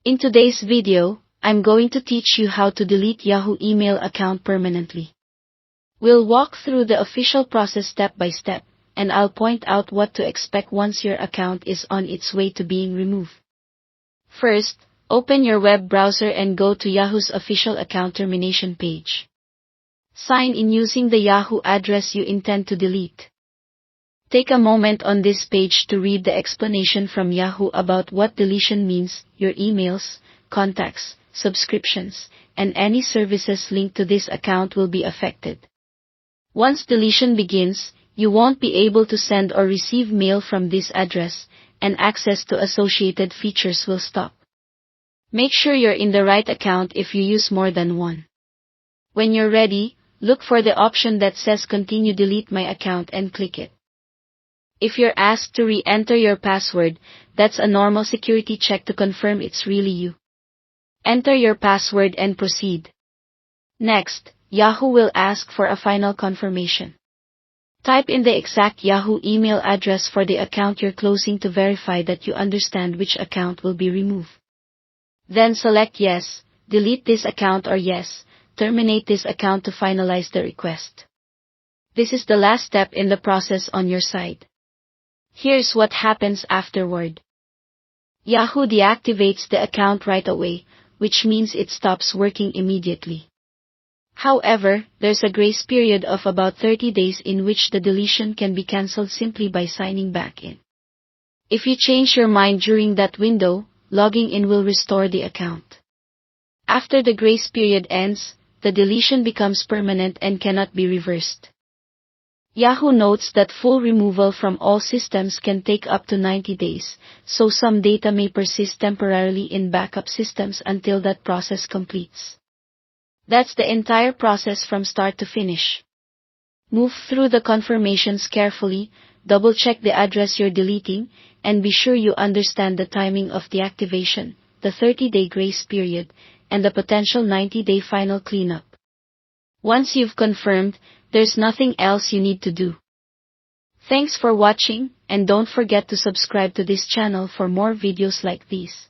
In today's video, I'm going to teach you how to delete Yahoo email account permanently. We'll walk through the official process step by step, and I'll point out what to expect once your account is on its way to being removed. First, open your web browser and go to Yahoo's official account termination page. Sign in using the Yahoo address you intend to delete. Take a moment on this page to read the explanation from Yahoo about what deletion means. Your emails, contacts, subscriptions, and any services linked to this account will be affected. Once deletion begins, you won't be able to send or receive mail from this address, and access to associated features will stop. Make sure you're in the right account if you use more than one. When you're ready, look for the option that says Continue Delete My Account and click it. If you're asked to re-enter your password, that's a normal security check to confirm it's really you. Enter your password and proceed. Next, Yahoo will ask for a final confirmation. Type in the exact Yahoo email address for the account you're closing to verify that you understand which account will be removed. Then select Yes, delete this account, or Yes, terminate this account to finalize the request. This is the last step in the process on your side. Here's what happens afterward. Yahoo deactivates the account right away, which means it stops working immediately. However, there's a grace period of about 30 days in which the deletion can be cancelled simply by signing back in. If you change your mind during that window, logging in will restore the account. After the grace period ends, the deletion becomes permanent and cannot be reversed. Yahoo notes that full removal from all systems can take up to 90 days, so some data may persist temporarily in backup systems until that process completes. That's the entire process from start to finish. Move through the confirmations carefully, double-check the address you're deleting, and be sure you understand the timing of deactivation, the 30-day grace period, and the potential 90-day final cleanup. Once you've confirmed, there's nothing else you need to do. Thanks for watching, and don't forget to subscribe to this channel for more videos like these.